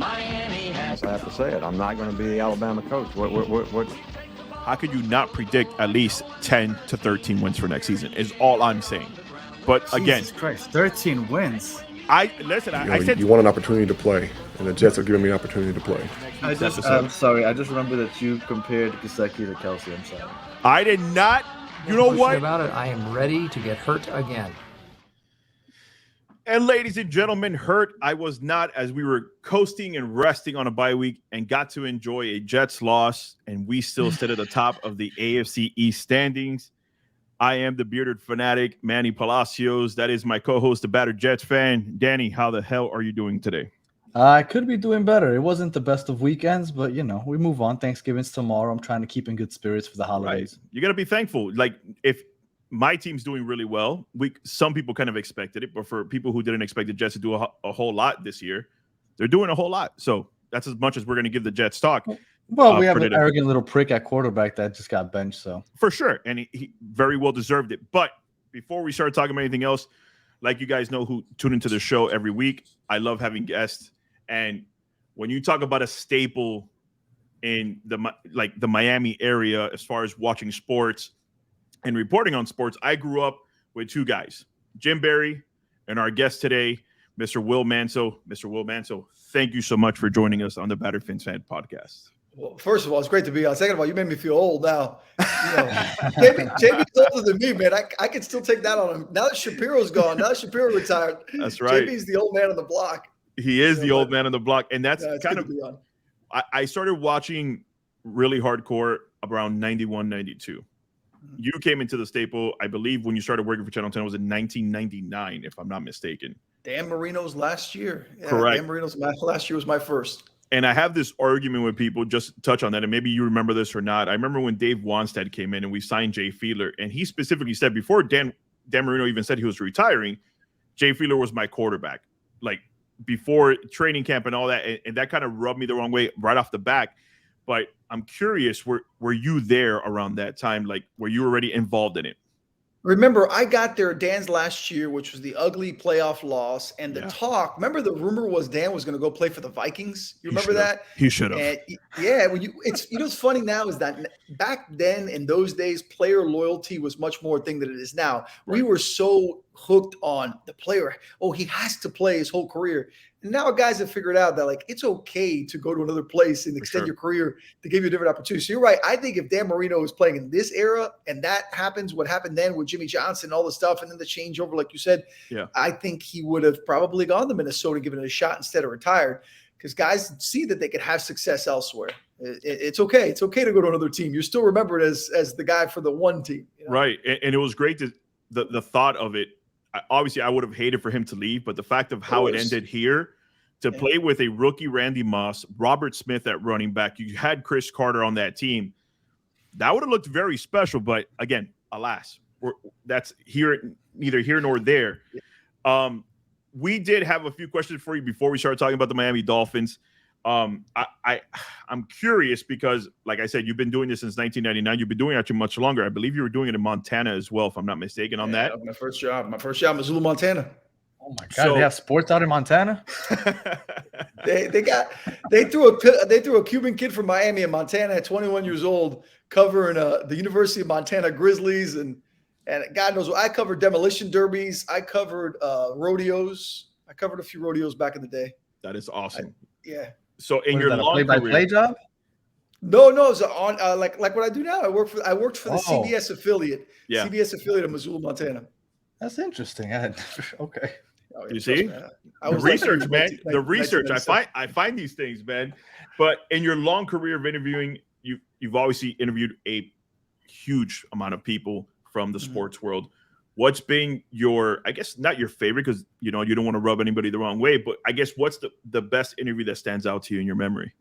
I have to say it. I'm not going to be the Alabama coach. What? How could you not predict at least 10 to 13 wins for next season is all I'm saying. But again, Jesus Christ, 13 wins. I said you want an opportunity to play, and the Jets are giving me an opportunity to play. I'm sorry. I just remember that you compared Gesicki to Kelsey. I'm sorry. I did not. You know what? About it, I am ready to get hurt again. And ladies and gentlemen, hurt I was not, as we were coasting and resting on a bye week and got to enjoy a Jets loss, and we still sit at the top of the AFC East standings. I am the bearded fanatic, Manny Palacios. That is my co-host, the battered Jets fan. Danny, how the hell are you doing today? I could be doing better. It wasn't the best of weekends, but, we move on. Thanksgiving's tomorrow. I'm trying to keep in good spirits for the holidays. Right. You got to be thankful. Like, if my team's doing really well, some people kind of expected it, but for people who didn't expect the Jets to do a whole lot this year, they're doing a whole lot. So that's as much as we're going to give the Jets talk. Well, we have an arrogant little prick at quarterback that just got benched. So for sure. And he very well deserved it. But before we start talking about anything else, like you guys know who tune into the show every week, I love having guests. And when you talk about a staple in the Miami area, as far as watching sports and reporting on sports, I grew up with two guys, Jim Barry and our guest today, Mr. Will Manso. Mr. Will Manso, thank you so much for joining us on the Battered Fins Fan Podcast. Well, first of all, it's great to be on. Second of all, you made me feel old now. JB's older than me, man. I can still take that on him. Now that Shapiro's gone, now that Shapiro retired, that's right. JB's the old man on the block. He is the old man on the block. And that's kind of – I started watching really hardcore around 91, 92. You came into the staple, I believe, when you started working for Channel 10, was in 1999, if I'm not mistaken. Dan Marino's last year. Yeah, correct. Dan Marino's last year was my first. And I have this argument with people, just touch on that, and maybe you remember this or not. I remember when Dave Wanstead came in and we signed Jay Fiedler, and he specifically said, before Dan Marino even said he was retiring, Jay Fiedler was my quarterback. Like, before training camp and all that, and that kind of rubbed me the wrong way right off the back. But I'm curious, were you there around that time? Like, were you already involved in it? Remember, I got there Dan's last year, which was the ugly playoff loss, and the talk. Remember, the rumor was Dan was going to go play for the Vikings. You remember that? He should have. Yeah, what's funny now is that back then in those days, player loyalty was much more a thing than it is now. Right. We were so hooked on the player. Oh, he has to play his whole career. And now guys have figured out that, like, it's okay to go to another place and extend your career to give you a different opportunity. So you're right. I think if Dan Marino is playing in this era and that happens, what happened then with Jimmy Johnson, all the stuff, and then the changeover, like you said, I think he would have probably gone to Minnesota, given it a shot instead of retired, because guys see that they could have success elsewhere. It's okay. It's okay to go to another team. You're still remembered as the guy for the one team. You know? Right. And it was great to the thought of it. Obviously, I would have hated for him to leave, but the fact of how it ended here, to play with a rookie Randy Moss, Robert Smith at running back, you had Chris Carter on that team, that would have looked very special. But again, alas, that's neither here nor there. We did have a few questions for you before we started talking about the Miami Dolphins. I'm curious because, like I said, you've been doing this since 1999. You've been doing it actually much longer. I believe you were doing it in Montana as well, if I'm not mistaken on that. My first job, Missoula, Montana. Oh my God! They have sports out in Montana. they threw a Cuban kid from Miami in Montana at 21 years old, covering the University of Montana Grizzlies, and God knows what I covered demolition derbies. I covered rodeos. I covered a few rodeos back in the day. That is awesome. So in your long play-by-play job? No, it's on like what I do now. I worked for the CBS affiliate. Yeah. CBS affiliate of Missoula, Montana. That's interesting. Okay. Oh, you see, the research, man. The research. I find these things, man. But in your long career of interviewing, you've obviously interviewed a huge amount of people from the sports world. What's been your, I guess, not your favorite, because you don't want to rub anybody the wrong way, but I guess what's the best interview that stands out to you in your memory?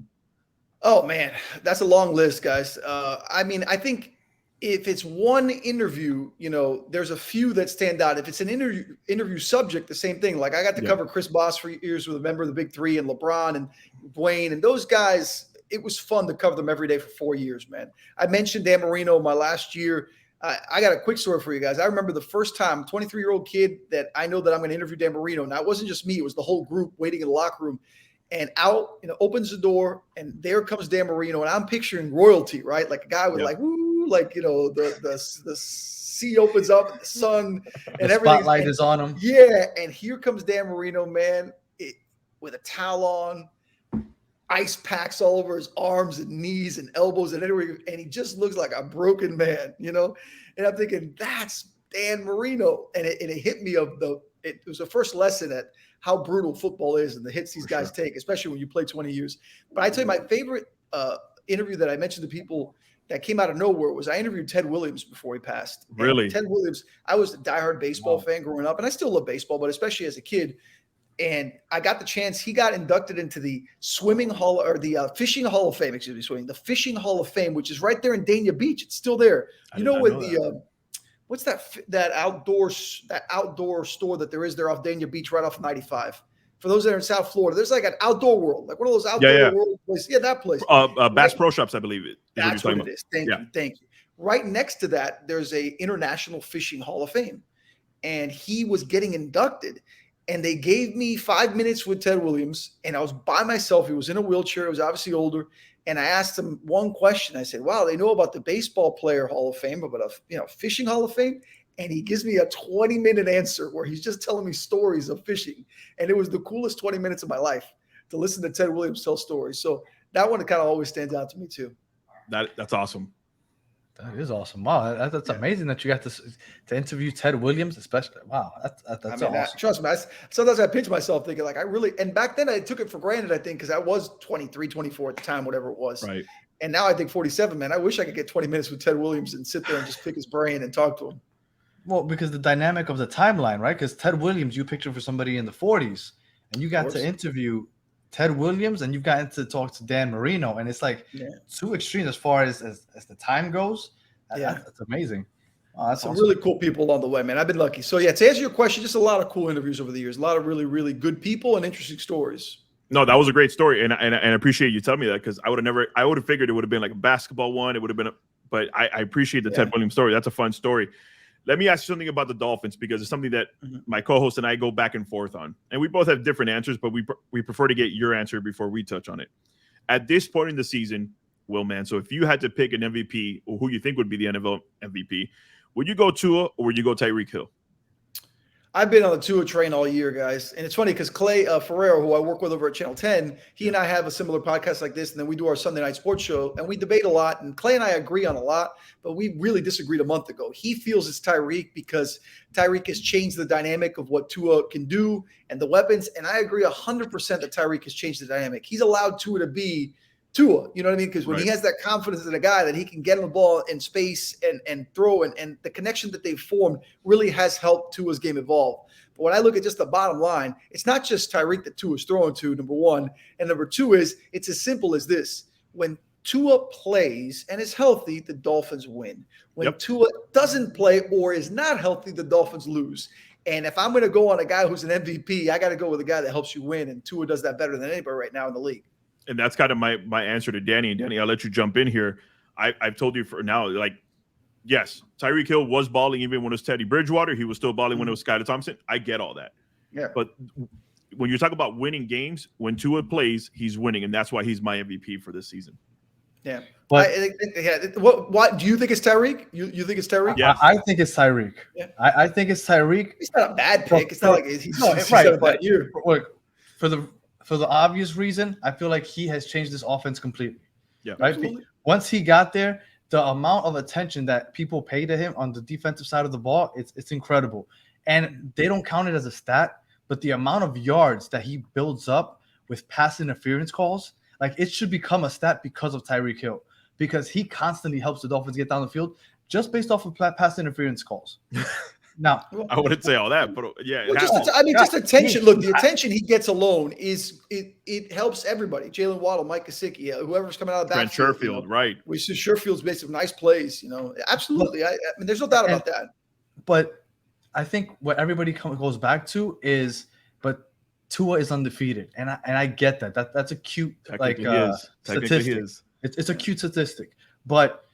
Oh man, that's a long list, guys. I think if it's one interview, there's a few that stand out. If it's an interview subject, the same thing. Like I got to cover Chris Bosh for years with a member of the Big Three, and LeBron and Dwayne and those guys. It was fun to cover them every day for 4 years, man. I mentioned Dan Marino my last year. I got a quick story for you guys. I remember the first time, 23-year-old kid that I know that I'm going to interview Dan Marino. Now, it wasn't just me. It was the whole group waiting in the locker room. and out, opens the door, and there comes Dan Marino, and I'm picturing royalty, right? Like a guy with like, woo, like, the sea opens up, and the sun, and the everything. Spotlight is on him. Yeah, and here comes Dan Marino, man, with a towel on, ice packs all over his arms and knees and elbows and everywhere, and he just looks like a broken man, And I'm thinking, that's Dan Marino, and it hit me it was the first lesson at how brutal football is and the hits these guys take, especially when you play 20 years. But I tell you, my favorite interview that I mentioned to people that came out of nowhere was I interviewed Ted Williams before he passed. Really? And Ted Williams, I was a diehard baseball fan growing up, and I still love baseball, but especially as a kid. And I got the chance. He got inducted into the fishing Hall of Fame. The Fishing Hall of Fame, which is right there in Dania Beach. It's still there. What's that outdoor store that there is there off Dania Beach, right off 95? For those that are in South Florida, there's like an outdoor world, like one of those outdoor world places. Yeah, that place. Bass Pro Shops, I believe it. That's what it is. Thank you. Right next to that, there's a International Fishing Hall of Fame, and he was getting inducted. And they gave me 5 minutes with Ted Williams, and I was by myself. He was in a wheelchair. He was obviously older. And I asked him one question. I said, wow, they know about the baseball player Hall of Fame, but a fishing Hall of Fame? And he gives me a 20-minute answer where he's just telling me stories of fishing. And it was the coolest 20 minutes of my life to listen to Ted Williams tell stories. So that one kind of always stands out to me too. That's awesome. That is awesome. Wow, that's amazing that you got to interview Ted Williams, especially. Wow, that's awesome. Trust me, sometimes I pinch myself thinking like and back then I took it for granted, I think, because I was 23, 24 at the time, whatever it was. Right. And now I think 47, man. I wish I could get 20 minutes with Ted Williams and sit there and just pick his brain and talk to him. Well, because the dynamic of the timeline, right? Because Ted Williams, you picture for somebody in the 40s, and you got to interview Ted Williams, and you've gotten to talk to Dan Marino, and it's like two extremes as far as the time goes. That's amazing. Oh, that's some awesome. Really cool people along the way, man. I've been lucky. So to answer your question, just a lot of cool interviews over the years, a lot of really, really good people and interesting stories. No, that was a great story, and I appreciate you telling me that, because I would have figured it would have been like a basketball one. It would have been, but I appreciate the Ted Williams story. That's a fun story. Let me ask you something about the Dolphins, because it's something that my co-host and I go back and forth on, and we both have different answers, but we prefer to get your answer before we touch on it. At this point in the season, Will, man, so if you had to pick an MVP or who you think would be the NFL MVP, would you go Tua or would you go Tyreek Hill? I've been on the Tua train all year, guys. And it's funny because Clay Ferrero, who I work with over at Channel 10, he and I have a similar podcast like this, and then we do our Sunday night sports show, and we debate a lot. And Clay and I agree on a lot, but we really disagreed a month ago. He feels it's Tyreek because Tyreek has changed the dynamic of what Tua can do and the weapons. And I agree 100% that Tyreek has changed the dynamic. He's allowed Tua to be Tua, you know what I mean? Because when he has that confidence in a guy that he can get him the ball in space and throw, and the connection that they've formed really has helped Tua's game evolve. But when I look at just the bottom line, it's not just Tyreek that Tua's throwing to, number one. And number two is, it's as simple as this. When Tua plays and is healthy, the Dolphins win. When Tua doesn't play or is not healthy, the Dolphins lose. And if I'm going to go on a guy who's an MVP, I got to go with a guy that helps you win. And Tua does that better than anybody right now in the league. And that's kind of my answer to Danny. And Danny, I'll let you jump in here. I've told you for now, like, yes, Tyreek Hill was balling even when it was Teddy Bridgewater. He was still balling when it was Skylar Thompson. I get all that. Yeah. But when you talk about winning games, when Tua plays, he's winning. And that's why he's my MVP for this season. Yeah. But what do you think it's Tyreek? You think it's Tyreek? Yeah, I think it's Tyreek. Yeah. I think it's Tyreek. He's not a bad pick. It's not like he's right. A bad year. Look, for the obvious reason, I feel like he has changed this offense completely. Yeah. Right. Absolutely. Once he got there, the amount of attention that people pay to him on the defensive side of the ball, it's incredible. And they don't count it as a stat, but the amount of yards that he builds up with pass interference calls, like, it should become a stat because of Tyreek Hill, because he constantly helps the Dolphins get down the field just based off of pass interference calls. Now, I wouldn't say all that, but yeah, well, just attention. Look, the attention he gets alone is it helps everybody. Jalen Waddle, Mike Gesicki, whoever's coming out of the backfield. Sherfield, right? We see Sherfield's made some nice plays. Absolutely. I mean, there's no doubt about that. But I think what everybody goes back to is, but Tua is undefeated, and I get that. That's a cute statistic. It's a cute statistic, but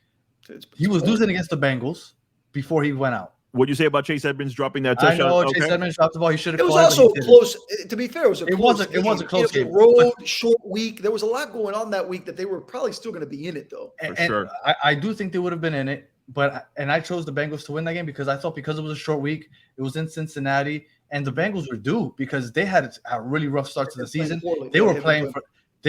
he was losing against the Bengals before he went out. What'd you say about Chase Edmonds dropping that I touchdown? know Chase Edmonds dropped the ball. He should have. It was also close. To be fair, it was a close game. Road, short week. There was a lot going on that week that they were probably still going to be in it, though. For sure. I do think they would have been in it, and I chose the Bengals to win that game because I thought because it was a short week, it was in Cincinnati, and the Bengals were due because they had a really rough start to the season. They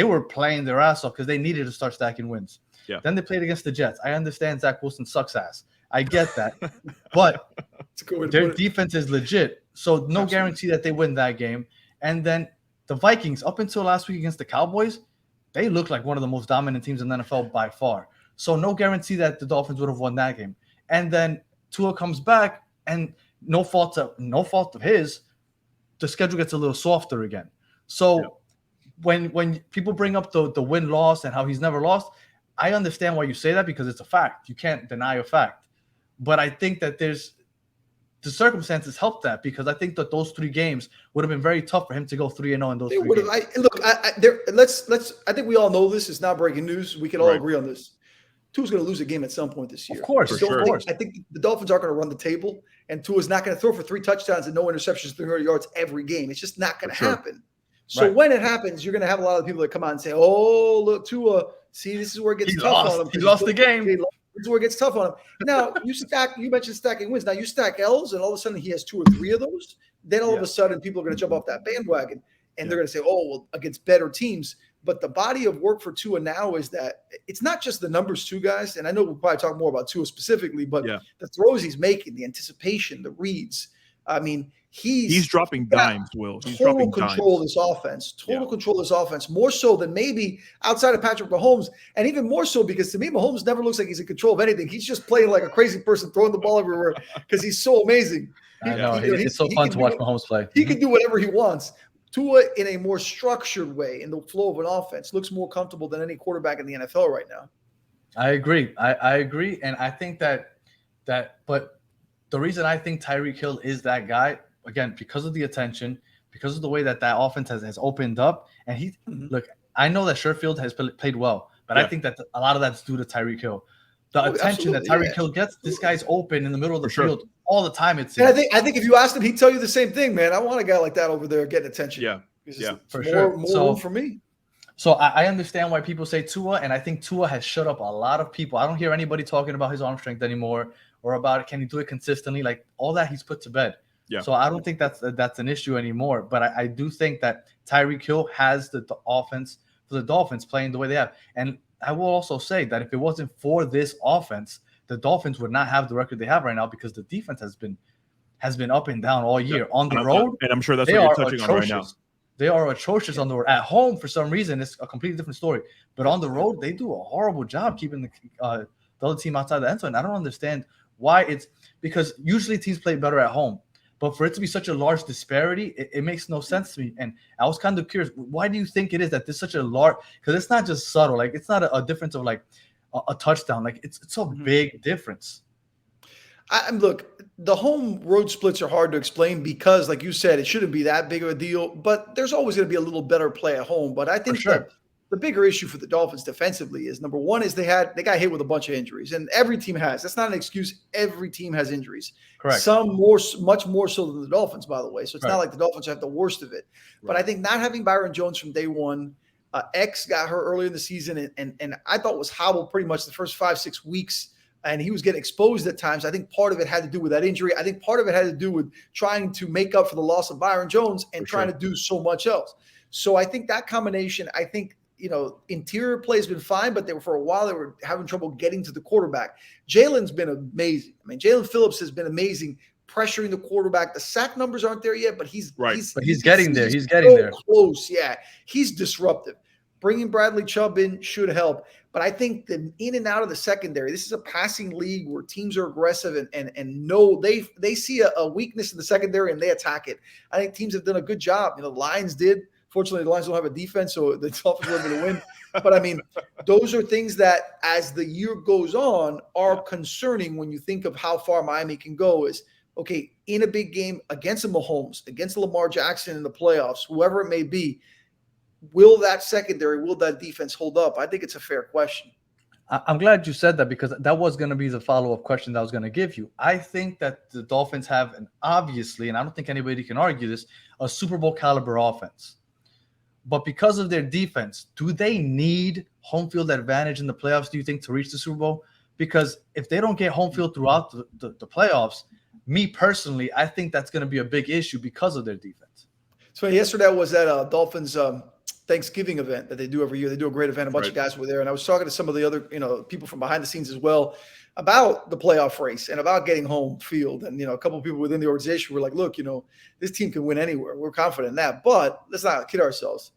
were playing their ass off because they needed to start stacking wins. Yeah. Then they played against the Jets. I understand Zach Wilson sucks ass. I get that, but their defense is legit. So no guarantee that they win that game. And then the Vikings, up until last week against the Cowboys, they looked like one of the most dominant teams in the NFL by far. So no guarantee that the Dolphins would have won that game. And then Tua comes back, and no fault of his, the schedule gets a little softer again. So when people bring up the win-loss and how he's never lost, I understand why you say that because it's a fact. You can't deny a fact. But I think that the circumstances help that because I think that those 3 games would have been very tough for him to go 3-0 in those 3 games. I think we all know this. It's not breaking news. We can all agree on this. Tua's going to lose a game at some point this year. Of course, I think the Dolphins aren't going to run the table, and Tua's not going to throw for 3 touchdowns and no interceptions, 300 yards every game. It's just not going to happen. So when it happens, you're going to have a lot of people that come out and say, "Oh, look, Tua. See, this is where it gets tough on him. He lost the game. This is where it gets tough on him." Now, you mentioned stacking wins. Now, you stack L's, and all of a sudden he has 2 or 3 of those. Then all of a sudden people are going to jump off that bandwagon, and they're going to say, "Oh, well, against better teams." But the body of work for Tua now is that it's not just the numbers, too, guys. And I know we'll probably talk more about Tua specifically, but the throws he's making, the anticipation, the reads. I mean, he's dropping dimes, Will. He's total dropping control dimes. of this offense. Total control of this offense, more so than maybe outside of Patrick Mahomes, and even more so because to me, Mahomes never looks like he's in control of anything. He's just playing like a crazy person, throwing the ball everywhere because he's so amazing. I know. It's so fun to watch Mahomes play. He can do whatever he wants. Tua, in a more structured way, in the flow of an offense, looks more comfortable than any quarterback in the NFL right now. I agree. I agree, and I think that but the reason I think Tyreek Hill is that guy, again, because of the attention, because of the way that offense has opened up, and look, I know that Sherfield has played well, but I think that a lot of that's due to Tyreek Hill. The attention that Tyreek Hill gets, this guy's open in the middle of the field all the time. It's I think if you asked him, he'd tell you the same thing, man. I want a guy like that over there getting attention. For sure. More room for me. So I understand why people say Tua, and I think Tua has shut up a lot of people. I don't hear anybody talking about his arm strength anymore or about can he do it consistently. Like all that he's put to bed. Yeah. So I don't think that's an issue anymore. But I do think that Tyreek Hill has the offense for the Dolphins playing the way they have. And I will also say that if it wasn't for this offense, the Dolphins would not have the record they have right now because the defense has been up and down all year. On the road, and I'm sure that's what you're touching on right now. They are atrocious on the road. At home, for some reason, it's a completely different story. But on the road, they do a horrible job keeping the other team outside the end zone. I don't understand why. It's because usually teams play better at home. But for it to be such a large disparity, it makes no sense to me. And I was kind of curious, why do you think it is that there's such a large – because it's not just subtle. Like, it's not a difference of, like, a touchdown. Like, it's a big difference. Look, the home road splits are hard to explain because, like you said, it shouldn't be that big of a deal. But there's always going to be a little better play at home. But I think the bigger issue for the Dolphins defensively is, number one, is they got hit with a bunch of injuries. And every team has. That's not an excuse. Every team has injuries. Correct. Some much more so than the Dolphins, by the way. So it's not like the Dolphins have the worst of it. Right. But I think not having Byron Jones from day one, X got hurt earlier in the season, and I thought was hobbled pretty much the first 5-6 weeks, and he was getting exposed at times. I think part of it had to do with that injury. I think part of it had to do with trying to make up for the loss of Byron Jones and trying to do so much else. So I think that combination, interior play has been fine, but for a while they were having trouble getting to the quarterback. Jalen's been amazing. I mean, Jalen Phillips has been amazing pressuring the quarterback. The sack numbers aren't there yet, but he's getting there. He's getting there. Close. Yeah. He's disruptive. Bringing Bradley Chubb in should help. But I think the in and out of the secondary, this is a passing league where teams are aggressive and know they see a weakness in the secondary and they attack it. I think teams have done a good job. The Lions did. Fortunately, the Lions don't have a defense, so the Dolphins were able to win. But, I mean, those are things that, as the year goes on, are concerning when you think of how far Miami can go is, okay, in a big game against a Mahomes, against a Lamar Jackson in the playoffs, whoever it may be, will that secondary, will that defense hold up? I think it's a fair question. I'm glad you said that, because that was going to be the follow-up question that I was going to give you. I think that the Dolphins have obviously, and I don't think anybody can argue this, a Super Bowl caliber offense. But because of their defense, do they need home field advantage in the playoffs, do you think, to reach the Super Bowl? Because if they don't get home field throughout the playoffs, me personally, I think that's going to be a big issue because of their defense. So yesterday was at Dolphins Thanksgiving event that they do every year. They do a great event. A bunch of guys were there, and I was talking to some of the other, people from behind the scenes as well about the playoff race and about getting home field. And a couple of people within the organization were like, "Look, this team can win anywhere. We're confident in that, but let's not kid ourselves.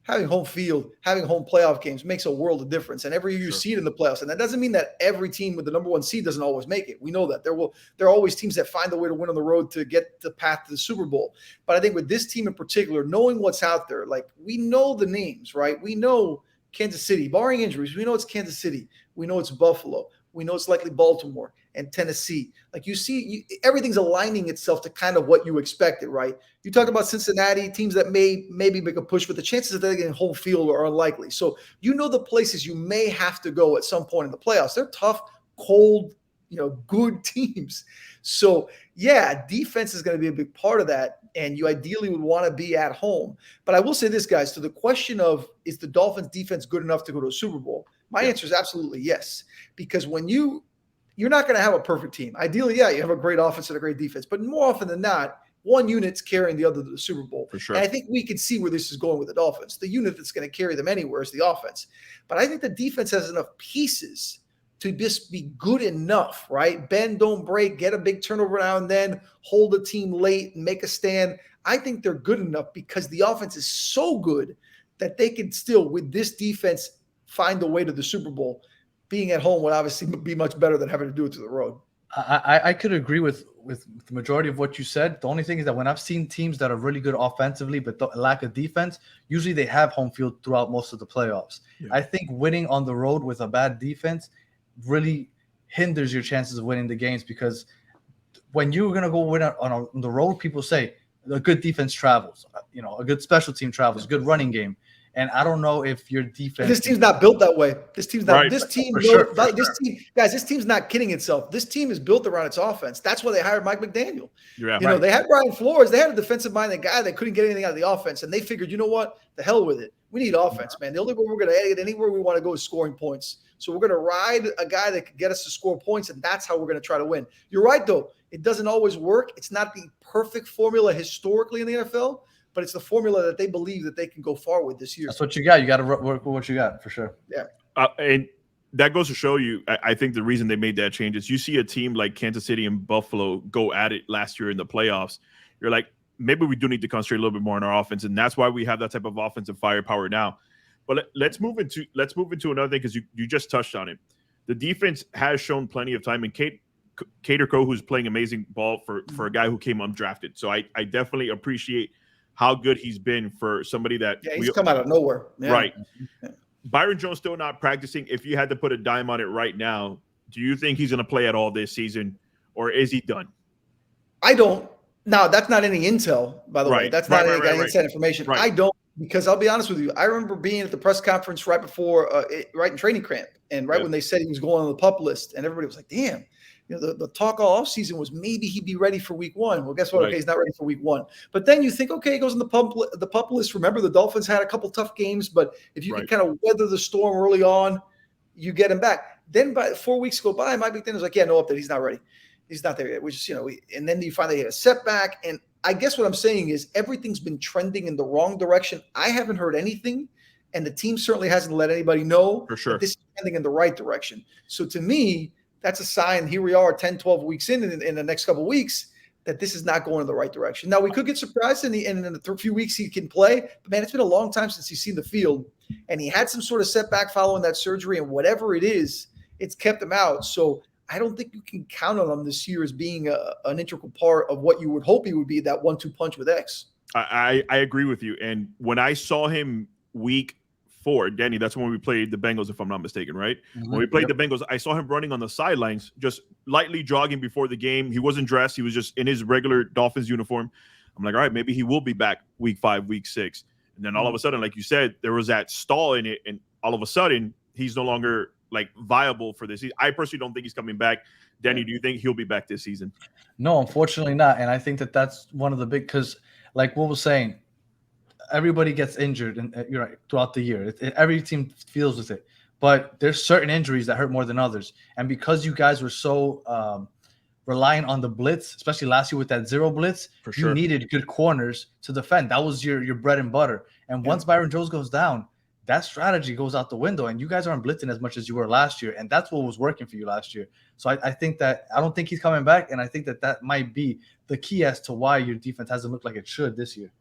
Having home field, having home playoff games makes a world of difference. And every year you see it in the playoffs. And that doesn't mean that every team with the number one seed doesn't always make it. We know that. There are always teams that find a way to win on the road to get the path to the Super Bowl. But I think with this team in particular, knowing what's out there, like, we know the names, right? We know Kansas City, barring injuries. We know it's Kansas City. We know it's Buffalo. We know it's likely Baltimore and Tennessee. Like, you see, everything's aligning itself to kind of what you expected, right? You talked about Cincinnati, teams that maybe make a push, but the chances of them getting home field are unlikely. So the places you may have to go at some point in the playoffs. They're tough, cold, good teams. So, yeah, defense is going to be a big part of that, and you ideally would want to be at home. But I will say this, guys, to the question of, is the Dolphins defense good enough to go to a Super Bowl? My answer is absolutely yes, because when you're not going to have a perfect team. Ideally, yeah, you have a great offense and a great defense, but more often than not, one unit's carrying the other to the Super Bowl. For sure. And I think we can see where this is going with the Dolphins. The unit that's going to carry them anywhere is the offense. But I think the defense has enough pieces to just be good enough, right? Bend, don't break, get a big turnover now and then, hold a team late and make a stand. I think they're good enough because the offense is so good that they can still, with this defense, find a way to the Super Bowl. Being at home would obviously be much better than having to do it to the road. I could agree with the majority of what you said. The only thing is that when I've seen teams that are really good offensively but lack of defense, usually they have home field throughout most of the playoffs. Yeah. I think winning on the road with a bad defense really hinders your chances of winning the games, because when you're going to go win on the road, people say a good defense travels, a good special team travels, a good running game. And I don't know if your defense. This team's not built that way. This team's not. Right. This team. This team, guys. This team's not kidding itself. This team is built around its offense. That's why they hired Mike McDaniel. They had Brian Flores. They had a defensive-minded guy that couldn't get anything out of the offense, and they figured, you know what? The hell with it. We need offense, man. The only way we're going to get anywhere we want to go is scoring points. So we're going to ride a guy that can get us to score points, and that's how we're going to try to win. You're right, though. It doesn't always work. It's not the perfect formula historically in the NFL. But it's the formula that they believe that they can go far with this year. That's what you got. You got to work with what you got, for sure. Yeah. And that goes to show you, I think the reason they made that change is you see a team like Kansas City and Buffalo go at it last year in the playoffs. You're like, maybe we do need to concentrate a little bit more on our offense, and that's why we have that type of offensive firepower now. But let's move into another thing, because you just touched on it. The defense has shown plenty of time, and Cater Co, who's playing amazing ball for a guy who came undrafted. So I definitely appreciate how good he's been for somebody that he's come out of nowhere. Yeah. Right. Byron Jones still not practicing. If you had to put a dime on it right now, do you think he's going to play at all this season, or is he done? I don't. Now, that's not any intel, by the way. That's not any inside information. Right. I don't, because I'll be honest with you. I remember being at the press conference right before, right in training camp, and when they said he was going on the PUP list, and everybody was like, damn. The talk all offseason was maybe he'd be ready for week one. Well, guess what? Right. Okay, he's not ready for week one. But then you think, okay, he goes on the PUP list. Remember, the Dolphins had a couple tough games, but if you can kind of weather the storm early on, you get him back. Then by 4 weeks go by, Mike McDaniel's like, yeah, no update. He's not ready. He's not there yet. We just, and then you finally hit a setback. And I guess what I'm saying is everything's been trending in the wrong direction. I haven't heard anything, and the team certainly hasn't let anybody know for sure that this is trending in the right direction. So to me, that's a sign. Here we are 10, 12 weeks in the next couple of weeks, that this is not going in the right direction. Now, we could get surprised in the few weeks he can play, but man, it's been a long time since he's seen the field, and he had some sort of setback following that surgery, and whatever it is, it's kept him out. So I don't think you can count on him this year as being an integral part of what you would hope he would be, that 1-2 punch with X. I agree with you. And when I saw him week 4, Danny, that's when we played the Bengals, if I'm not mistaken, right? Mm-hmm. When we played the Bengals, I saw him running on the sidelines, just lightly jogging before the game. He wasn't dressed. He was just in his regular Dolphins uniform. I'm like, all right, maybe he will be back week 5, week 6. And then all of a sudden, like you said, there was that stall in it. And all of a sudden, he's no longer like viable for this season. I personally don't think he's coming back. Danny, do you think he'll be back this season? No, unfortunately not. And I think that that's one of the big, because like Will was saying, everybody gets injured, and you're right, throughout the year. Every team deals with it, but there's certain injuries that hurt more than others. And because you guys were so reliant on the blitz, especially last year with that zero blitz, For sure. you needed good corners to defend. That was your bread and butter. And once Byron Jones goes down, that strategy goes out the window, and you guys aren't blitzing as much as you were last year. And that's what was working for you last year. So I think that I don't think he's coming back. And I think that that might be the key as to why your defense hasn't looked like it should this year.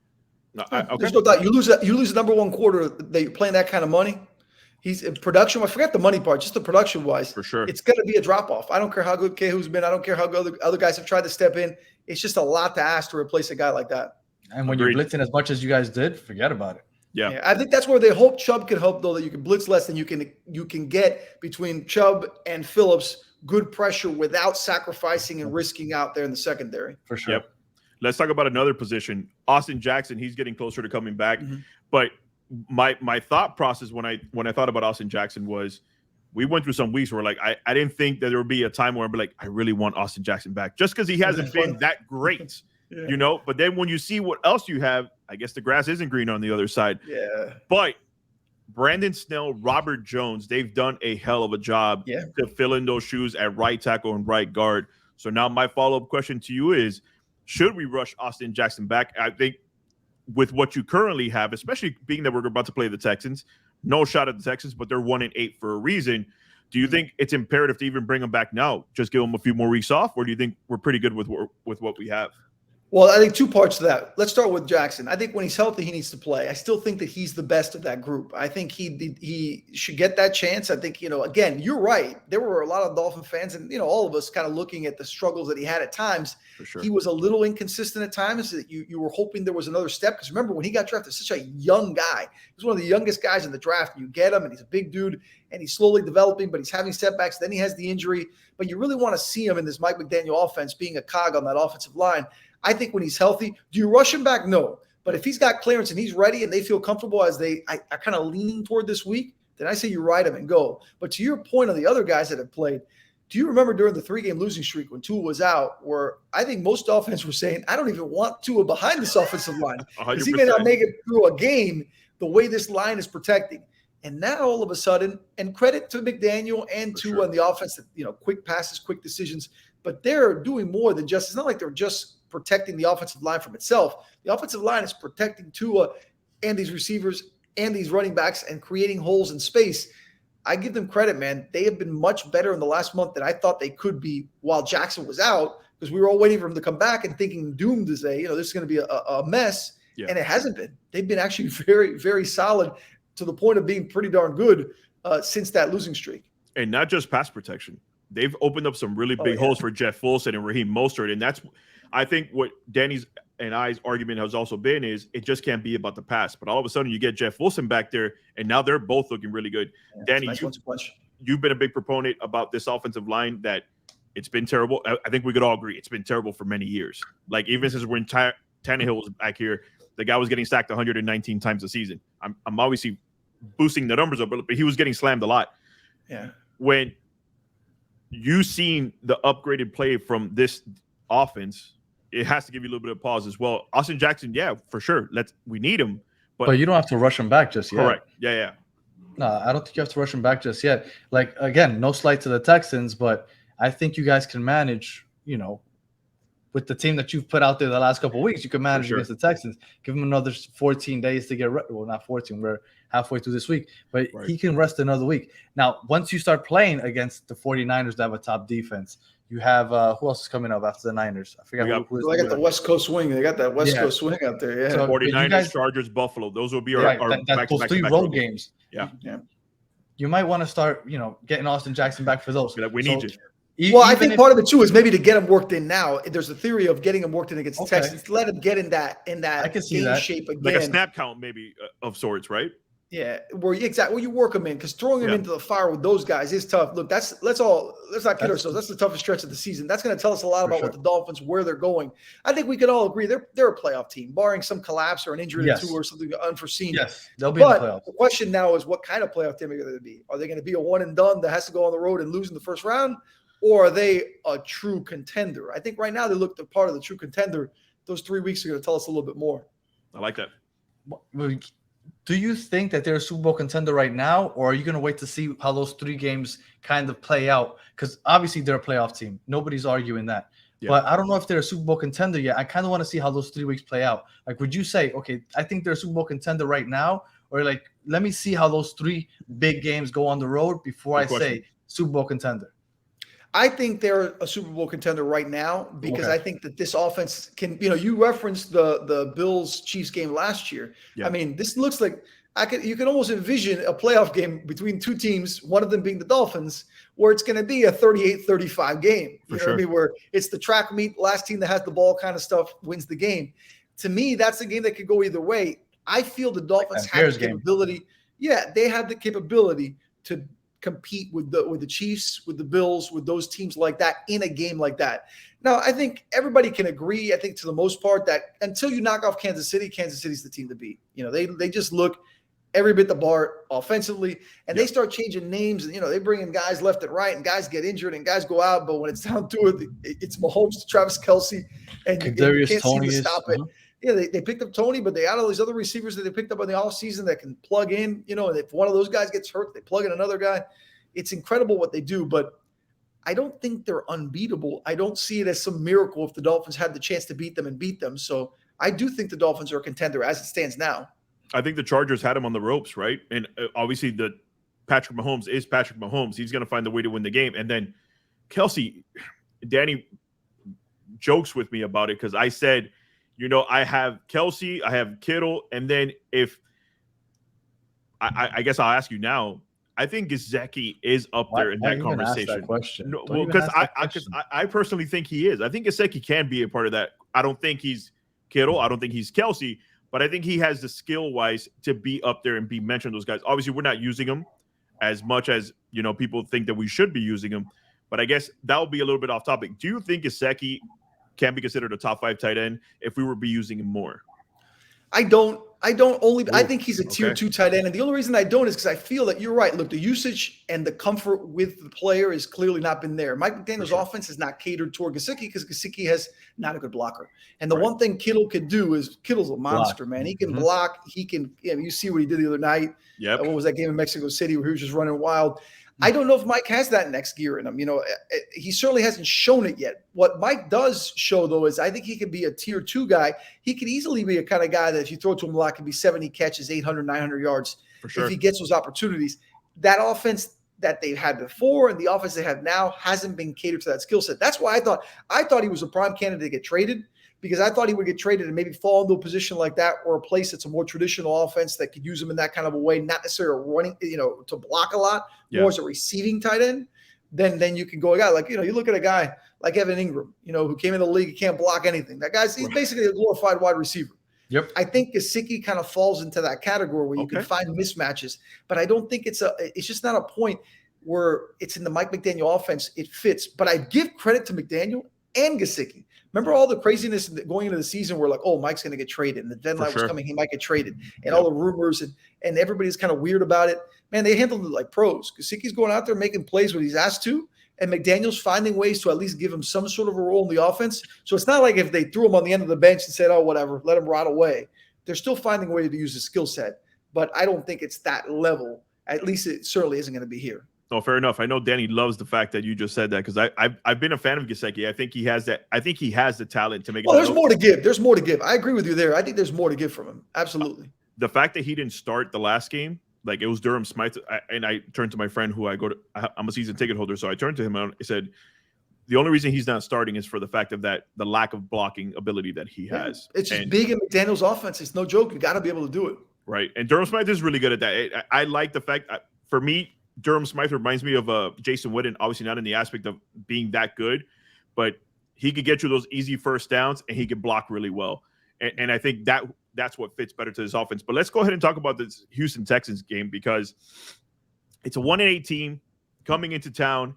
No, okay. There's no doubt. You lose the number one quarter that you're playing that kind of money. He's in production. I forget the money part, just the production wise. For sure. It's going to be a drop off. I don't care how good Kehu's been. I don't care how good other guys have tried to step in. It's just a lot to ask to replace a guy like that. And when Agreed. you're blitzing as much as you guys did, forget about it. Yeah. I think that's where they hope Chubb could help, though, that you can blitz less than you can get between Chubb and Phillips. Good pressure without sacrificing and risking out there in the secondary. For sure. Yep. Let's talk about another position. Austin Jackson, he's getting closer to coming back. Mm-hmm. But my thought process when I thought about Austin Jackson was, we went through some weeks where like I didn't think that there would be a time where I'd be like, I really want Austin Jackson back, just because he hasn't been that great. Yeah. You know, but then when you see what else you have, I guess the grass isn't green on the other side. Yeah. But Brandon Snell, Robert Jones, they've done a hell of a job to fill in those shoes at right tackle and right guard. So now my follow-up question to you is, should we rush Austin Jackson back? I think with what you currently have, especially being that we're about to play the Texans, no shot at the Texans, but they're 1-8 for a reason. Do you think it's imperative to even bring them back now? Just give them a few more weeks off, or do you think we're pretty good with what we have? Well, I think two parts to that. Let's start with Jackson. I think when he's healthy, he needs to play. I still think that he's the best of that group. I think he should get that chance. I think, again, you're right. There were a lot of Dolphin fans and, all of us kind of looking at the struggles that he had at times. For sure. He was a little inconsistent at times. That you were hoping there was another step. Because remember, when he got drafted, such a young guy. He was one of the youngest guys in the draft. You get him, and he's a big dude, and he's slowly developing, but he's having setbacks. Then he has the injury. But you really want to see him in this Mike McDaniel offense being a cog on that offensive line. I think when he's healthy, do you rush him back? No. But if he's got clearance and he's ready and they feel comfortable as they are kind of leaning toward this week, then I say you ride him and go. But to your point on the other guys that have played, do you remember during the 3-game losing streak when Tua was out, where I think most Dolphins were saying, I don't even want Tua behind this offensive line because he may not make it through a game the way this line is protecting. And now all of a sudden, and credit to McDaniel and Tua on the offense, that quick passes, quick decisions, but they're doing more than just – it's not like they're just – protecting the offensive line from itself. The offensive line is protecting Tua and these receivers and these running backs and creating holes in space. I give them credit, man. They have been much better in the last month than I thought they could be while Jackson was out, because we were all waiting for him to come back and thinking doomed to say, this is going to be a mess. Yeah. And it hasn't been. They've been actually very, very solid to the point of being pretty darn good since that losing streak. And not just pass protection. They've opened up some really big holes for Jeff Wilson and Raheem Mostert. And that's, I think, what Danny's and I's argument has also been is it just can't be about the pass. But all of a sudden you get Jeff Wilson back there, and now they're both looking really good. Yeah, Danny, you've been a big proponent about this offensive line, that it's been terrible. I think we could all agree it's been terrible for many years. Like, even since when Tannehill was back here, the guy was getting sacked 119 times a season. I'm obviously boosting the numbers up, but he was getting slammed a lot. Yeah. When you seen the upgraded play from this offense, it has to give you a little bit of pause as well. Austin Jackson, yeah, for sure. We need him, but you don't have to rush him back just yet. Correct. Yeah. No, I don't think you have to rush him back just yet. Like, again, no slight to the Texans, but I think you guys can manage, with the team that you've put out there the last couple of weeks, you can manage against the Texans. Give him another 14 days to get ready. Well, not 14. We're halfway through this week, but he can rest another week. Now, once you start playing against the 49ers that have a top defense, you have who else is coming up after the Niners? I forgot who is. They got the West Coast swing. They got that West Coast swing out there. Yeah. So 49ers, Chargers, Buffalo. Those will be our those 3 road games. Yeah. You might want to start, getting Austin Jackson back for those. We need you. I think part of it too is maybe to get him worked in now. There's a theory of getting him worked in against the Texans. Let him get in that game shape again. Like a snap count, maybe of sorts, right? Yeah, where exactly where you work them in, because throwing them into the fire with those guys is tough. Look, let's not kid ourselves. That's the toughest stretch of the season. That's going to tell us a lot about what the Dolphins, where they're going. I think we could all agree they're a playoff team, barring some collapse or an injury or two or something unforeseen. Yes, they'll be in the playoffs. The question now is, what kind of playoff team are they going to be? Are they going to be a one and done that has to go on the road and lose in the first round, or are they a true contender? I think right now they look the part of the true contender. Those 3 weeks are going to tell us a little bit more. I like that. Do you think that they're a Super Bowl contender right now, or are you going to wait to see how those 3 games kind of play out? Because obviously they're a playoff team. Nobody's arguing that. Yeah. But I don't know if they're a Super Bowl contender yet. I kind of want to see how those 3 weeks play out. Like, would you say, okay, I think they're a Super Bowl contender right now, or like, let me see how those 3 big games go on the road before I say Super Bowl contender? I think they're a Super Bowl contender right now because I think that this offense can, you referenced the Bills-Chiefs game last year. Yeah. I mean, this looks like you can almost envision a playoff game between 2 teams, one of them being the Dolphins, where it's going to be a 38-35 game. You know what I mean? Where it's the track meet, last team that has the ball kind of stuff wins the game. To me, that's a game that could go either way. I feel the Dolphins have the capability. Yeah, they have the capability to compete with the Chiefs, with the Bills, with those teams like that in a game like that. Now, I think everybody can agree, I think to the most part, that until you knock off Kansas City's the team to beat. They just look every bit the bar offensively, and they start changing names, and they bring in guys left and right, and guys get injured and guys go out. But when it's down to it, it's Mahomes to Travis Kelce, and you can't seem to stop it. Yeah, they picked up Tony, but they got all these other receivers that they picked up in the offseason that can plug in, and if one of those guys gets hurt, they plug in another guy. It's incredible what they do, but I don't think they're unbeatable. I don't see it as some miracle if the Dolphins had the chance to beat them and beat them. So I do think the Dolphins are a contender as it stands now. I think the Chargers had him on the ropes, right? And obviously Patrick Mahomes is Patrick Mahomes. He's going to find the way to win the game. And then Kelce, Danny jokes with me about it because I said, I have Kelce, I have Kittle, and then if I guess I'll ask you now, I think Gesicki is up there in that conversation. No, well, because I personally think he is. I think Gesicki can be a part of that. I don't think he's Kittle. I don't think he's Kelce, but I think he has the skill-wise to be up there and be mentioned. Those guys. Obviously, we're not using him as much as people think that we should be using him. But I guess that will be a little bit off topic. Do you think Gesicki can be considered a top 5 tight end if we were be using him more? I think he's a tier 2 tight end. And the only reason I don't is because I feel that you're right. Look, the usage and the comfort with the player has clearly not been there. Mike McDaniel's offense is not catered toward Gesicki because Gesicki has not a good blocker. And the one thing Kittle can do is Kittle's a monster, man. He can block. He can, you see what he did the other night. Yep. What was that game in Mexico City where he was just running wild? I don't know if Mike has that next gear in him. He certainly hasn't shown it yet. What Mike does show, though, is I think he could be a tier 2 guy. He could easily be a kind of guy that if you throw to him a lot, could be 70 catches, 800, 900 yards for sure. If he gets those opportunities. That offense that they've had before and the offense they have now hasn't been catered to that skill set. That's why I thought he was a prime candidate to get traded, because I thought he would get traded and maybe fall into a position like that or a place that's a more traditional offense that could use him in that kind of a way, not necessarily running, to block a lot, more as a receiving tight end. Then you can go a guy like, you look at a guy like Evan Ingram, who came in the league, he can't block anything. That he's basically a glorified wide receiver. Yep. I think Gesicki kind of falls into that category where you can find mismatches, but I don't think it's just not a point where it's in the Mike McDaniel offense. It fits, but I give credit to McDaniel and Gesicki. Remember all the craziness going into the season where Mike's going to get traded and the deadline was coming, he might get traded, and all the rumors and everybody's kind of weird about it. Man, they handled it like pros. Gesicki's going out there making plays when he's asked to, and McDaniel's finding ways to at least give him some sort of a role in the offense. So it's not like if they threw him on the end of the bench and said, oh, whatever, let him rot away. They're still finding a way to use his skill set, but I don't think it's that level. At least it certainly isn't going to be here. No, fair enough. I know Danny loves the fact that you just said that because I've been a fan of Gesicki. I think he has that. I think he has the talent to make it. Well, there's more to give. There's more to give. I agree with you there. I think there's more to give from him. Absolutely. The fact that he didn't start the last game, like it was Durham Smythe, and I turned to my friend who I'm a season ticket holder, so I turned to him and I said, the only reason he's not starting is for the fact of the lack of blocking ability that he has. It's just big in McDaniel's offense. It's no joke. You got to be able to do it. Right. And Durham Smythe is really good at that. I like the fact, for me, Durham Smythe reminds me of Jason Witten, obviously not in the aspect of being that good, but he could get you those easy first downs and he could block really well. And I think that's what fits better to this offense. But let's go ahead and talk about this Houston Texans game, because it's a 1-8 team coming into town.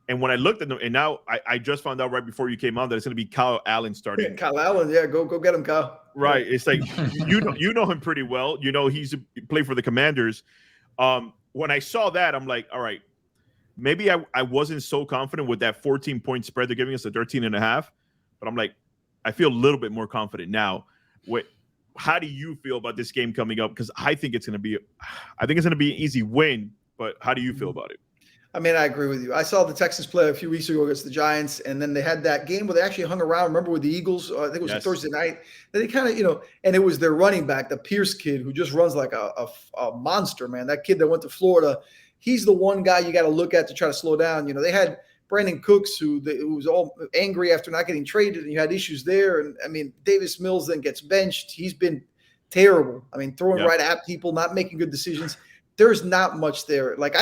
And when I looked at them, and now I just found out right before you came on that it's going to be Kyle Allen starting. Kyle Allen, yeah, go get him, Kyle. Right. It's like you know him pretty well. You know he's played for the Commanders. When I saw that, I'm like, all right, maybe I wasn't so confident with that 14-point spread they're giving us, a 13.5. But I'm like, I feel a little bit more confident now. How do you feel about this game coming up? Because I think it's going to be an easy win. But how do you feel about it? I mean, I agree with you. I saw the Texans play a few weeks ago against the Giants, and then they had that game where they actually hung around. Remember with the Eagles? I think it was a Thursday night. Then they kind of, and it was their running back, the Pierce kid, who just runs like a monster, man. That kid that went to Florida, he's the one guy you got to look at to try to slow down. They had Brandon Cooks, who was all angry after not getting traded, and you had issues there. And I mean, Davis Mills then gets benched. He's been terrible. I mean, throwing right at people, not making good decisions. There's not much there. Like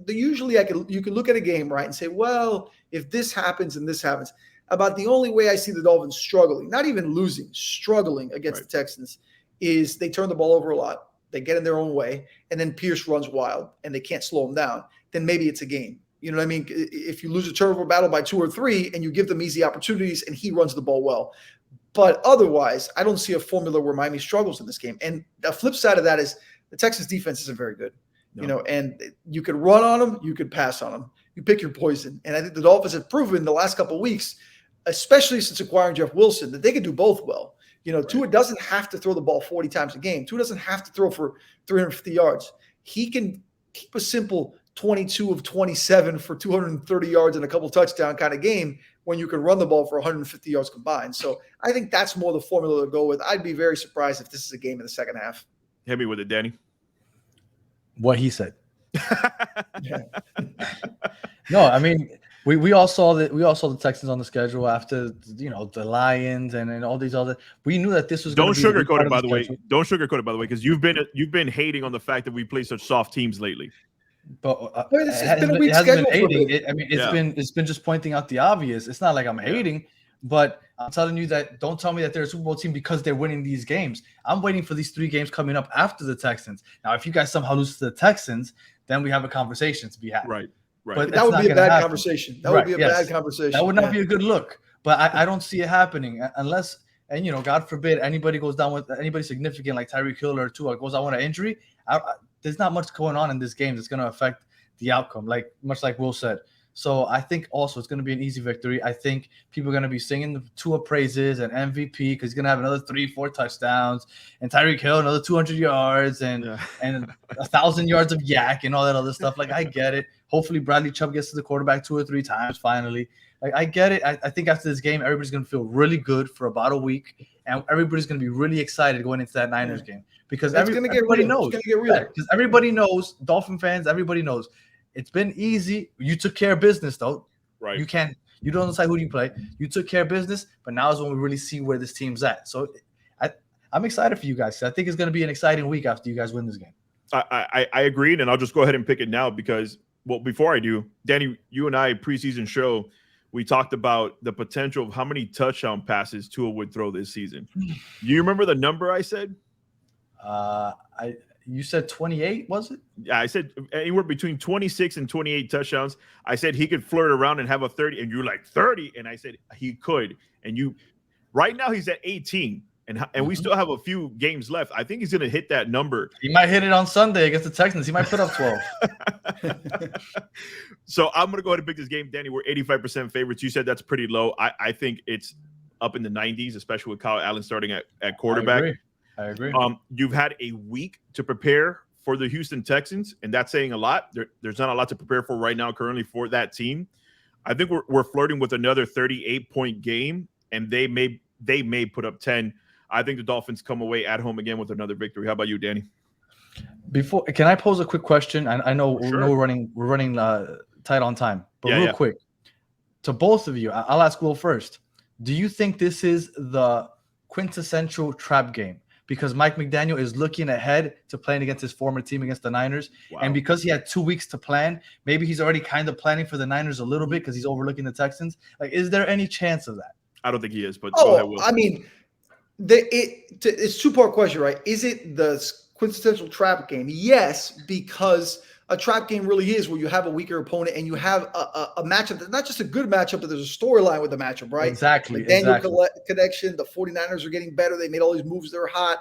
you could look at a game, right, and say, well, if this happens and this happens. About the only way I see the Dolphins struggling, not even losing, struggling against the Texans, is they turn the ball over a lot. They get in their own way, and then Pierce runs wild, and they can't slow him down. Then maybe it's a game. You know what I mean? If you lose a turnover battle by 2 or 3 and you give them easy opportunities and he runs the ball well. But otherwise, I don't see a formula where Miami struggles in this game. And the flip side of that is the Texans defense isn't very good, and you could run on them, you could pass on them. You pick your poison. And I think the Dolphins have proven the last couple of weeks, especially since acquiring Jeff Wilson, that they can do both well. Tua doesn't have to throw the ball 40 times a game. Tua doesn't have to throw for 350 yards. He can keep a simple 22 of 27 for 230 yards and a couple touchdown kind of game when you can run the ball for 150 yards combined. So I think that's more the formula to go with. I'd be very surprised if this is a game in the second half. Hit me with it, Danny. What he said. No, I mean, we all saw the Texans on the schedule after the Lions and all these other. We knew that this was. Don't sugarcoat it, by the way. Don't sugarcoat it, by the way, because you've been hating on the fact that we play such soft teams lately. But it hasn't been hating. It's been just pointing out the obvious. It's not like I'm hating, but I'm telling you that don't tell me that they're a Super Bowl team because they're winning these games. I'm waiting for these 3 games coming up after the Texans. Now, if you guys somehow lose to the Texans, then we have a conversation to be had. Right. But that would be a bad conversation. That would be a bad conversation. That would not be a good look. But I don't see it happening unless, and God forbid, anybody goes down with anybody significant like Tyreek Hill or Tua goes down with an injury. There's not much going on in this game that's going to affect the outcome, much like Will said. So I think also it's going to be an easy victory. I think people are going to be singing the Tua praises and MVP because he's going to have another 3-4 touchdowns, and Tyreek Hill another 200 yards and 1,000 yards of yak and all that other stuff. I get it. Hopefully Bradley Chubb gets to the quarterback 2 or 3 times finally. I get it. I think after this game, everybody's going to feel really good for about a week, and everybody's going to be really excited going into that Niners game because everybody knows. Because everybody knows, Dolphin fans, everybody knows. It's been easy. You took care of business, though. Right. You don't decide who you play. You took care of business, but now is when we really see where this team's at. So I'm excited for you guys. I think it's going to be an exciting week after you guys win this game. I agreed, and I'll just go ahead and pick it now because, before I do, Danny, you and I, preseason show, we talked about the potential of how many touchdown passes Tua would throw this season. You remember the number I said? You said 28, was it? Yeah, I said anywhere between 26 and 28 touchdowns. I said he could flirt around and have a 30, and you're like 30, and I said he could. And right now he's at 18, and we still have a few games left. I think he's going to hit that number. He might hit it on Sunday against the Texans. He might put up 12. So I'm going to go ahead and pick this game, Danny. We're 85% favorites. You said that's pretty low. I think it's up in the 90s, especially with Kyle Allen starting at quarterback. I agree. You've had a week to prepare for the Houston Texans, and that's saying a lot. There's not a lot to prepare for right now currently for that team. I think we're flirting with another 38-point game, and they may put up 10. I think the Dolphins come away at home again with another victory. How about you, Danny? Can I pose a quick question? I know we're running tight on time, but real quick to both of you, I'll ask Will first. Do you think this is the quintessential trap game? Because Mike McDaniel is looking ahead to playing against his former team against the Niners. Wow. And because he had 2 weeks to plan, maybe he's already kind of planning for the Niners a little bit because he's overlooking the Texans. Is there any chance of that? I don't think he is, but go ahead, Will. I mean, It's two-part question, right? Is it the quintessential trap game? Yes, because a trap game really is where you have a weaker opponent and you have a matchup that's not just a good matchup, but there's a storyline with the matchup, right? Exactly. The Daniel connection, the 49ers are getting better. They made all these moves. They're hot.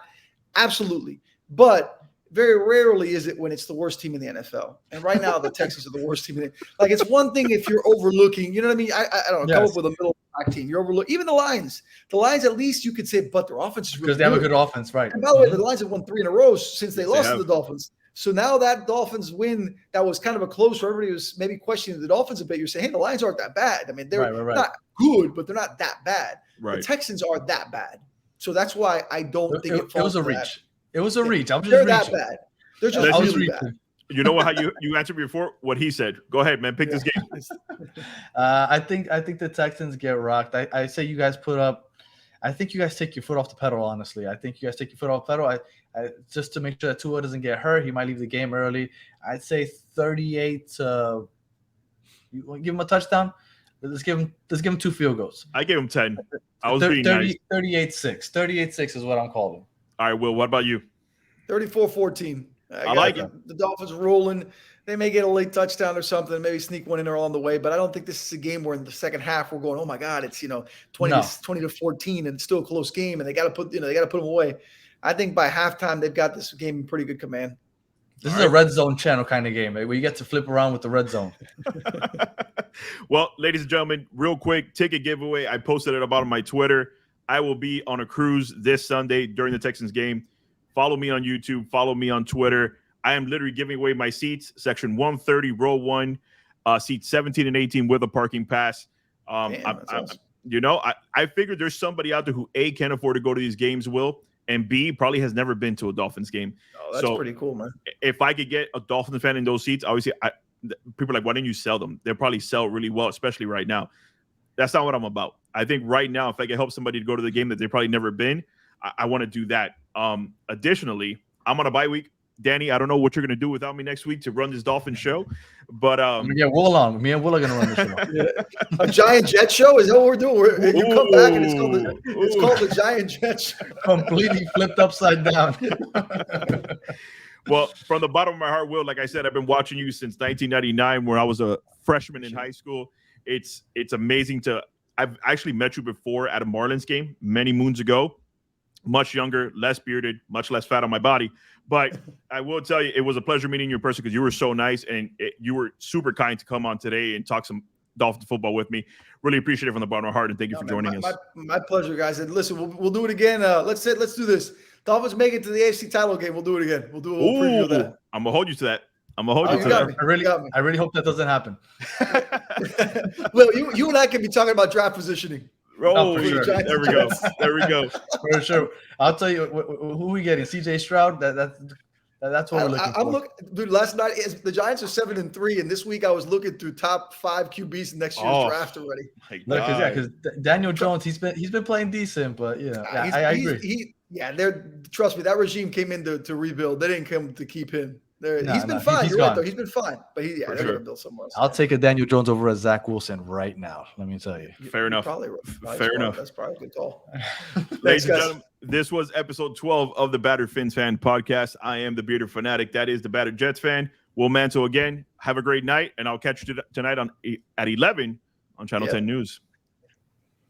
Absolutely. But very rarely is it when it's the worst team in the NFL. And right now, the Texans are the worst team in the – like, it's one thing if you're overlooking – you know what I mean? I don't know. Come up with a middle-of-the-pack team. You're overlooking – even the Lions. The Lions, at least you could say, but their offense is really because they have a good offense, right? And by the way, the Lions have won 3 in a row since they lost to the Dolphins. So now that Dolphins win, that was kind of a close where everybody was maybe questioning the Dolphins a bit. You're saying, hey, the Lions aren't that bad. I mean, they're not good, but they're not that bad. Right. The Texans are that bad. So that's why I don't think it was a reach. That. It was a reach. I'm just They're reaching. that bad. They're just really bad. You know what? How you answered before? What he said. Go ahead, man. Pick this game. I think the Texans get rocked. I say you guys put up. I think you guys take your foot off the pedal. Honestly, I think you guys take your foot off the pedal. I just to make sure that Tua doesn't get hurt. He might leave the game early. I'd say 38. You want to give him a touchdown? Let's give him 2 field goals. I gave him 10. I was being nice. 38-6. 38-6 is what I'm calling. All right, Will. What about you? 34-14. I like it. The Dolphins rolling. They may get a late touchdown or something, maybe sneak one in there along the way, but I don't think this is a game where in the second half we're going, oh my God, it's 20 to 14 and it's still a close game and they got to put them away. I think by halftime they've got this game in pretty good command. This is a red zone channel kind of game, where you get to flip around with the red zone. Well, ladies and gentlemen, real quick ticket giveaway. I posted it about on my Twitter. I will be on a cruise this Sunday during the Texans game. Follow me on YouTube. Follow me on Twitter. I am literally giving away my seats, section 130, row 1, seats 17 and 18 with a parking pass. Awesome. I figured there's somebody out there who A, can't afford to go to these games, Will, and B, probably has never been to a Dolphins game. Oh, that's pretty cool, man. If I could get a Dolphins fan in those seats, obviously, people are like, why didn't you sell them? They'll probably sell really well, especially right now. That's not what I'm about. I think right now, if I can help somebody to go to the game that they've probably never been, I want to do that. Additionally, I'm on a bye week. Danny, I don't know what you're going to do without me next week to run this Dolphin show, but Will on. Me and Will are going to run the show. A Giant Jet show? Is that what we're doing? You come back and it's called the Giant Jet show. Completely flipped upside down. Well, from the bottom of my heart, Will, like I said, I've been watching you since 1999 when I was a freshman in high school. It's amazing I've actually met you before at a Marlins game many moons ago. Much younger, less bearded, much less fat on my body. But I will tell you, it was a pleasure meeting you in person because you were so nice and you were super kind to come on today and talk some Dolphins football with me. Really appreciate it from the bottom of my heart, and thank you for joining us. My pleasure, guys. And listen, we'll do it again. Let's do this. Dolphins make it to the AFC title game. We'll do it again. We'll do a little preview of that. I'm gonna hold you to that. I really hope that doesn't happen. Well, you and I can be talking about draft positioning. Oh, sure. There we go. There we go. For sure. I'll tell you who we getting. CJ Stroud. That's what we're looking for. Dude, last night the Giants are 7-3, and this week I was looking through top 5 QBs in next year's draft already. Because Daniel Jones, he's been playing decent, but I agree. Trust me, that regime came in to rebuild. They didn't come to keep him. He's been fine. You're right, though. He's been fine. But they're going to build somewhere else. I'll take a Daniel Jones over a Zach Wilson right now. Let me tell you. Fair enough. Fair enough. That's probably a good call. Ladies and gentlemen, this was episode 12 of the Battered Fins Fan Podcast. I am the Bearded Fanatic. That is the Battered Jets fan. Will Mantle again. Have a great night, and I'll catch you tonight at 11 on Channel 10 News.